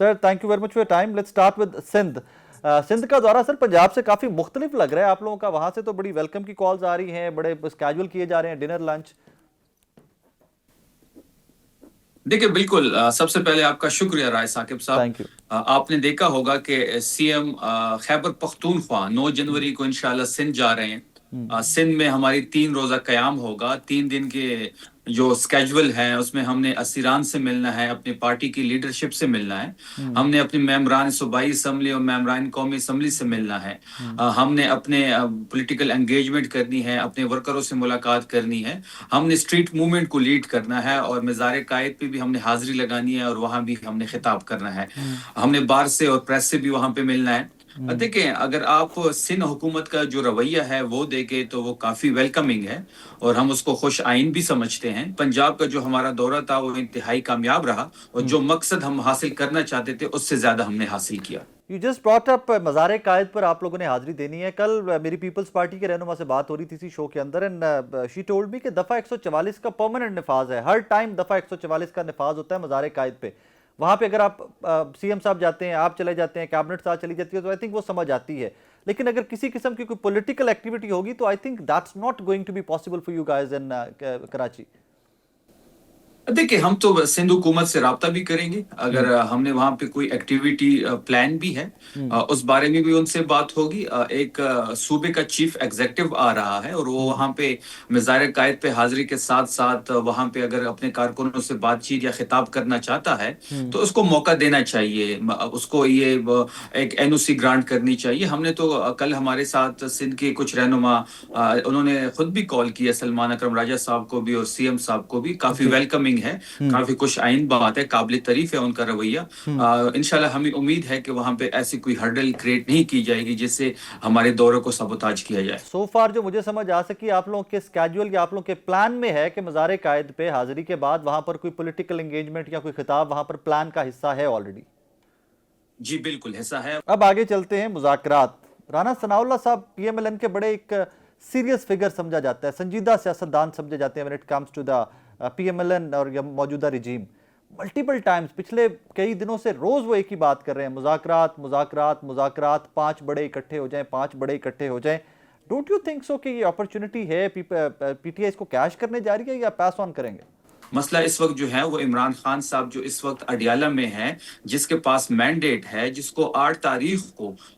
Sir thank you very much for time. Let's start with Sindh. Sindh का दौरा sir Punjab से काफी मुख्तलिफ लग रहा है आप लोगों का। वहां से तो बड़ी वेलकम की कॉल्स आ रही हैं, बड़े कैजुअल किए जा रहे हैं, डिनर लंच। देखिए बिल्कुल सबसे पहले आपका शुक्रिया राय साकिब साहब। Thank you. आपने देखा होगा कि सीएम खैबर पख्तूनख्वा 9 जनवरी को इंशाल्लाह सिंध जा रहे हैं। सिंध में हमारी 3 रोजा क़याम होगा। 3 दिन के जो स्केजुअल है उसमें हमने असीरान से मिलना है, अपनी पार्टी की लीडरशिप से मिलना है, हमने अपने मेम्बरान सूबाई असम्बली और मेम्बरान कौमी असम्बली से मिलना है, हमने अपने पॉलिटिकल एंगेजमेंट करनी है, अपने वर्करों से मुलाकात करनी है, हमने स्ट्रीट मूवमेंट को लीड करना है और मज़ार कायद पे भी हमने हाजिरी लगानी है और वहाँ भी हमने खिताब करना है। हमने बार से और प्रेस से भी वहाँ पे मिलना है। देखें, अगर आप सिंध हुकूमत का जो रवैया है वो देखें तो वो काफ़ी वेलकमिंग है और हम उसको खुश आइन भी समझते हैं। पंजाब का जो हमारा दौरा था वो इंतहाई कामयाब रहा और जो मकसद हम हासिल करना चाहते थे उससे ज़्यादा हमने हासिल किया। यू जस्ट ब्रॉट अप मज़ार कायद पर आप लोगों ने हाजिरी देनी है। कल मेरी पीपल्स पार्टी के रहनुमा से बात हो रही थी इसी शो के अंदर, एंड शी टोल्ड मी कि दफ़ा 144 का परमानेंट नफाज है। हर टाइम दफ़ा 144 का नफाज होता है मज़ार कायद पे। वहाँ पे अगर आप सीएम साहब जाते हैं, आप चले जाते हैं, कैबिनेट साथ चली जाती है, तो आई थिंक वो समझ आती है। लेकिन अगर किसी किस्म की कोई पॉलिटिकल एक्टिविटी होगी तो I think that's not going to be possible for you guys in Karachi. देखिए, हम तो सिंध हुकूमत से राब्ता भी करेंगे। अगर हमने वहाँ पे कोई एक्टिविटी प्लान भी है, उस बारे में भी उनसे बात होगी। एक सूबे का चीफ एग्जीक्यूटिव आ रहा है और वो वहाँ पे मज़ार कायद पे हाजिरी के साथ साथ वहाँ पे अगर अपने कारकुनों से बातचीत या खिताब करना चाहता है तो उसको मौका देना चाहिए। उसको ये एक एनओसी ग्रांट करनी चाहिए। हमने तो कल हमारे साथ सिंध के कुछ रहनुमा उन्होंने खुद भी कॉल किया, सलमान अकरम राजा साहब को भी और सीएम साहब को भी। काफी जी। वेलकमिंग है, काफी खुश आइन बात है, काबिल तारीफ है उनका रवैया। इंशाल्लाह हमें उम्मीद है कि वहां पे ऐसी कोई हर्डल क्रिएट नहीं की जाएगी जिससे हमारे दौरे को सबोताज किया जाए। सो फार जो मुझे समझ आ सकी, आप लोगों के स्केड्यूल या आप लोगों के प्लान में है कि मज़ार कायद पे हाजिरी के बाद वहां पर कोई पॉलिटिकल एंगेजमेंट या कोई खिताब वहां पर प्लान का हिस्सा है ऑलरेडी। जी बिल्कुल ऐसा है। अब आगे चलते हैं मुज़ाकरात। राना सनाउल्लाह साहब पीएमएलएन के बड़े एक सीरियस फिगर समझा जाता है, संजीदा सियासतदान समझे जाते हैं when it comes to the PMLN और मौजूदा रिजीम। मल्टीपल टाइम्स पिछले कई दिनों से रोज वो एक ही बात कर रहे हैं, मुज़ाकरात मुज़ाकरात मुज़ाकरात, 5 बड़े इकट्ठे हो जाएं, 5 बड़े इकट्ठे हो जाएं। डोंट यू थिंक सो कि ये अपॉर्चुनिटी है, पीटीआई इसको कैश करने जा रही है या पास ऑन करेंगे? मसला इस वक्त जो है वो इमरान खान साहब जो इस वक्त अडियाला में हैं, जिसके पास मैंडेट है, जिसको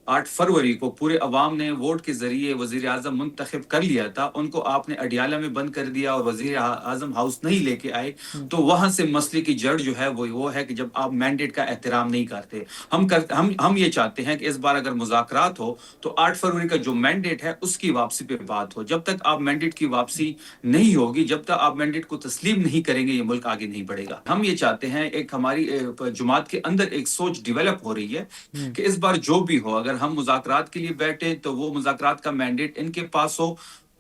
8 फरवरी को पूरे अवाम ने वोट के जरिए वजीर आजम मुंतखब कर लिया था, उनको आपने अडियाला में बंद कर दिया और वजीर आजम हाउस नहीं लेके आए। तो वहां से मसले की जड़ जो है वो है कि जब आप मैंडेट का एहतराम नहीं करते। हम ये चाहते हैं कि इस बार अगर मुज़ाकरात हो तो 8 फरवरी का जो मैंडेट है उसकी वापसी पे बात हो। जब तक आप मैंडेट की वापसी नहीं होगी, जब तक आप मैंडेट को तस्लीम नहीं करेंगे, ये मुल्क आगे नहीं बढ़ेगा। हम ये चाहते हैं, एक हमारी जुमात के अंदर एक सोच डेवलप हो रही है कि इस बार जो भी हो, अगर हम मुज़ाकरात के लिए बैठे तो वो मुज़ाकरात का मैंडेट इनके पास हो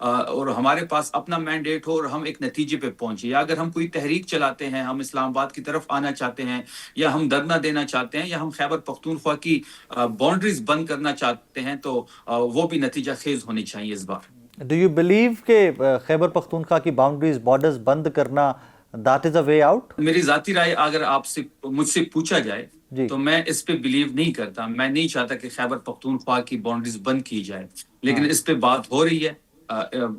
और हमारे पास अपना मैंडेट हो और हम एक नतीजे पे पहुंचे। या अगर हम कोई तहरीक चलाते हैं, हम इस्लामाबाद की तरफ आना चाहते हैं, या हम धरना देना चाहते हैं, या हम खैबर पख्तूनख्वा की बाउंड्रीज बंद करना चाहते हैं, तो वो भी नतीजा खेज होनी चाहिए इस बार। डू यू बिलीव के खैबर पख्तूनख्वा की बाउंड्रीज बॉर्डर्स बंद करना that is a way out? मेरी जाती राय अगर आपसे मुझसे पूछा जाए जी। तो मैं इस पे बिलीव नहीं करता। मैं नहीं चाहता कि खैबर पख्तूनख्वा की बाउंड्रीज बंद की जाए, लेकिन हाँ। इस पे बात हो रही है।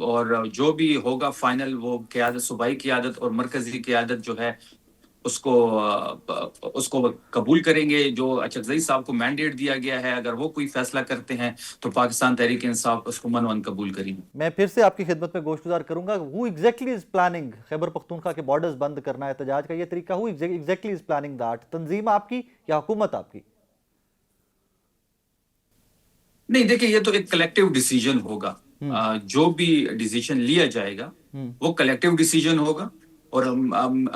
और जो भी होगा फाइनल, वो क़यादत, सूबाई क़यादत और मरकजी क़यादत जो है उसको उसको कबूल करेंगे। जो अचकजई साहब को मैंडेट दिया गया है, अगर वो कोई फैसला करते हैं तो पाकिस्तान तहरीक इंसाफ उसको मनवन कबूल करेगी। मैं फिर से आपकी खिदमत में गोशगुजार करूंगा, who exactly is planning Khyber Pakhtunkhwa के बॉर्डर्स बंद करना, एहतजाज का ये तरीका, who exactly is planning that? तंजीम आपकी या हुकूमत आपकी? नहीं, देखिए, ये तो एक कलेक्टिव डिसीजन होगा। जो भी डिसीजन लिया जाएगा वो कलेक्टिव डिसीजन होगा और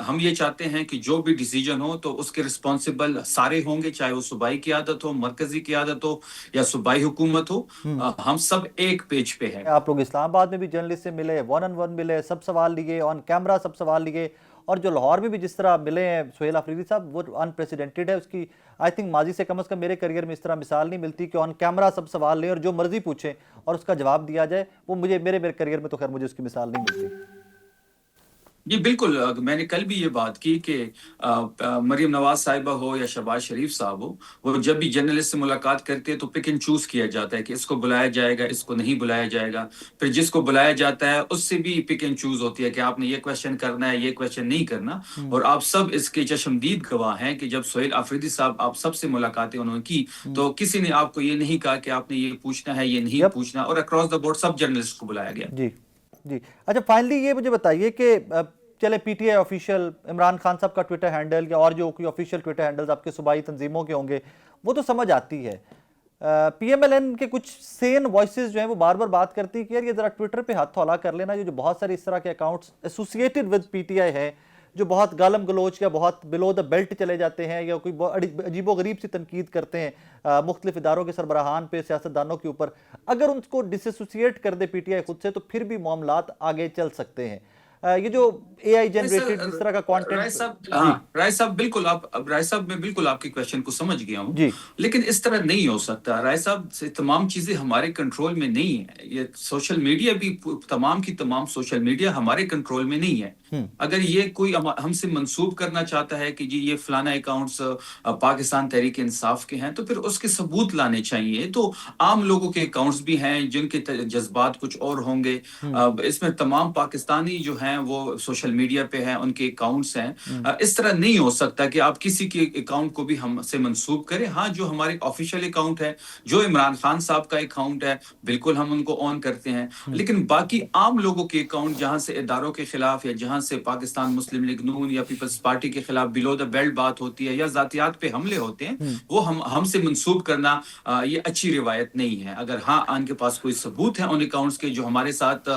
हम ये चाहते हैं कि जो भी डिसीजन हो तो उसके रिस्पॉन्सिबल सारे होंगे, चाहे वो सूबाई क़यादत हो, मरकजी क़यादत हो या सूबाई हुकूमत हो। हम सब एक पेज पे हैं। आप लोग इस्लामाबाद में भी जर्नलिस्ट से मिले, वन ऑन वन मिले, सब सवाल लिए, ऑन कैमरा सब सवाल लिए, और जो लाहौर में भी जिस तरह मिले हैं सुहेल अफरीदी साहब, वो अनप्रेसिडेंटेड है। उसकी आई थिंक माजी से कम मेरे करियर में इस तरह मिसाल नहीं मिलती कि ऑन कैमरा सब सवाल लें और जो मर्जी पूछें और उसका जवाब दिया जाए। वो मुझे मेरे करियर में तो खैर मुझे उसकी मिसाल नहीं मिलती। جی بالکل، میں نے کل بھی یہ بات کی کہ مریم نواز صاحبہ ہو یا شہباز شریف صاحب ہو، وہ جب بھی جرنلسٹ سے ملاقات کرتے ہیں تو پک اینڈ چوز کیا جاتا ہے کہ اس کو بلایا جائے گا، اس کو نہیں بلایا جائے گا. پھر جس کو بلایا جاتا ہے اس سے بھی پک اینڈ چوز ہوتی ہے کہ آپ نے یہ کویشچن کرنا ہے، یہ کویشچن نہیں کرنا. اور آپ سب اس کے چشمدید گواہ ہیں کہ جب سہیل آفریدی صاحب آپ سب سے ملاقاتیں انہوں نے کی تو کسی نے آپ کو یہ نہیں کہا کہ آپ نے یہ پوچھنا ہے، یہ نہیں یپ. پوچھنا، اور across the board sub journalist کو بلایا گیا. جی جی. اچھا فائنلی یہ مجھے بتائیے کہ چلے پی ٹی آئی آفیشیل عمران خان صاحب کا ٹویٹر ہینڈل یا اور جو کوئی آفیشیل ٹویٹر ہینڈلز آپ کے صوبائی تنظیموں کے ہوں گے وہ تو سمجھ آتی ہے. پی ایم ایل این کے کچھ سین وائسز جو ہیں وہ بار بار بات کرتی ہیں کہ یار یہ ذرا ٹویٹر پہ ہاتھ تھولا کر لینا. یہ جو بہت سارے اس طرح کے accounts associated with P T آئی ہیں جو بہت گالم گلوچ یا بہت بلو دا بیلٹ چلے جاتے ہیں یا کوئی عجیب و غریب سی تنقید کرتے ہیں مختلف اداروں کے سربراہان پہ، سیاستدانوں کے اوپر، اگر ان کو ڈس ایسوسیٹ کر دے پی ٹی آئی خود سے تو پھر بھی معاملات آگے چل سکتے ہیں. یہ جو اے آئی جنریٹڈ اس طرح کا کانٹینٹ. رائے صاحب بالکل، رائے صاحب میں بالکل آپ کے کویشچن کو سمجھ گیا ہوں، جی لیکن اس طرح نہیں ہو سکتا. رائے صاحب سے تمام چیزیں ہمارے کنٹرول میں نہیں ہیں. یہ سوشل میڈیا بھی تمام کی تمام سوشل میڈیا ہمارے کنٹرول میں نہیں ہے. اگر یہ کوئی ہم سے منسوب کرنا چاہتا ہے کہ جی یہ فلانا اکاؤنٹس پاکستان تحریک انصاف کے ہیں تو پھر اس کے ثبوت لانے چاہیے. تو عام لوگوں کے اکاؤنٹس بھی ہیں جن کے جذبات کچھ اور ہوں گے. اس میں تمام پاکستانی جو ہیں وہ سوشل میڈیا پہ ہیں، ان کے اکاؤنٹس ہیں. اس طرح نہیں ہو سکتا کہ آپ کسی کے اکاؤنٹ کو بھی ہم سے منسوب کریں. ہاں جو ہمارے آفیشیل اکاؤنٹ ہے، جو عمران خان صاحب کا اکاؤنٹ ہے، بالکل ہم ان کو آن کرتے ہیں. لیکن باقی عام لوگوں کے اکاؤنٹ جہاں سے اداروں کے خلاف یا جہاں سے پاکستان مسلم لیگ نون یا پیپلز پارٹی کے خلاف بلو دا بیلٹ بات ہوتی ہے یا ذاتیات پہ حملے ہوتے ہیں، وہ ہم سے منسوب کرنا یہ اچھی روایت نہیں ہے. اگر ہاں ان کے پاس کوئی ثبوت ہے ان اکاؤنٹس کے جو ہمارے ساتھ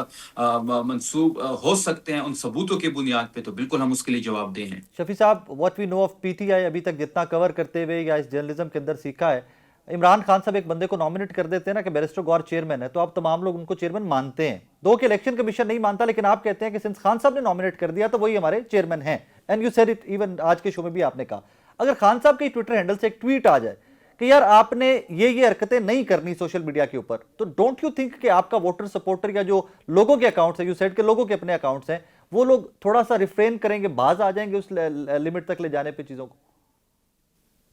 منسوب ہو سکتے ہیں ان ثبوتوں کے بنیاد پہ، تو بالکل ہم اس کے لیے جواب دہ ہیں. شفیع صاحب، what we know of P T I ابھی تک جتنا کور کرتے ہوئے یا اس جرنلزم کے اندر سیکھا ہے، عمران خان صاحب ایک بندے کو نامنیٹ کر دیتے ہیں نا کہ بیرسٹر غور چیئرمین ہے تو آپ تمام لوگ ان کو چیئرمین مانتے ہیں. دو کہ الیکشن کمیشن نہیں مانتا، لیکن آپ کہتے ہیں کہ سنس خان صاحب نے نامنیٹ کر دیا تو وہی ہمارے چیئرمین ہیں. And you said it even آج کے شو میں بھی آپ نے کہا. اگر خان صاحب کے ٹویٹر ہینڈل سے ایک ٹویٹ آ جائے کہ یار آپ نے یہ حرکتیں نہیں کرنی سوشل میڈیا کے اوپر، تو ڈونٹ یو تھنک کہ آپ کا ووٹر سپورٹر یا جو لوگوں کے اکاؤنٹس ہیں، یو سیڈ کہ لوگوں کے اپنے اکاؤنٹس ہیں، وہ لوگ تھوڑا سا ریفرین کریں گے، باز آ جائیں گے اس لمٹ تک لے جانے پہ چیزوں کو؟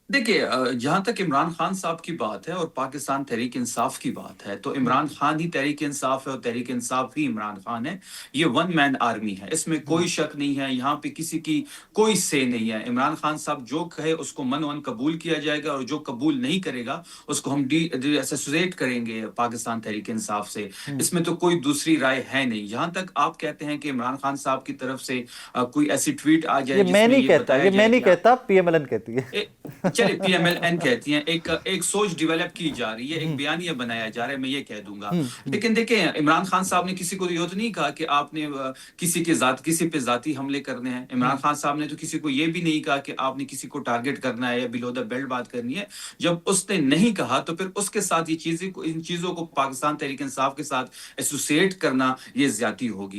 دیکھیے، جہاں تک عمران خان صاحب کی بات ہے اور پاکستان تحریک انصاف کی بات ہے تو عمران خان ہی تحریک انصاف ہے اور تحریک انصاف ہی عمران خان ہے. یہ ون مین آرمی ہے، اس میں کوئی شک نہیں ہے. یہاں پہ کسی کی کوئی سے نہیں ہے. عمران خان صاحب جو کہے اس کو من قبول کیا جائے گا، اور جو قبول نہیں کرے گا اس کو ہم ڈی ایسوسیٹ کریں گے پاکستان تحریک انصاف سے. اس میں تو کوئی دوسری رائے ہے نہیں. جہاں تک آپ کہتے ہیں کہ عمران خان صاحب کی طرف سے کوئی ایسی ٹویٹ آ جائے یہ میں نہیں کہتا، یہ میں نہیں کہتا، پی ایم ایل این کہتی ہے. چلے پی ایم ایل این کہتی ہیں، ایک سوچ ڈیولپ کی جا رہی ہے، ایک بیانیہ بنایا جا رہا ہے، میں یہ کہہ دوں گا. لیکن دیکھیں، عمران خان صاحب نے کسی کو یہ تو نہیں کہا کہ آپ نے کسی پہ ذاتی حملے کرنے ہیں. عمران خان صاحب نے تو کسی کو یہ بھی نہیں کہا کہ آپ نے کسی کو ٹارگٹ کرنا ہے یا بلو دا بیلٹ بات کرنی ہے. جب اس نے نہیں کہا تو پھر اس کے ساتھ ان چیزوں کو پاکستان تحریک انصاف کے ساتھ ایسوسیٹ کرنا یہ زیادتی ہوگی.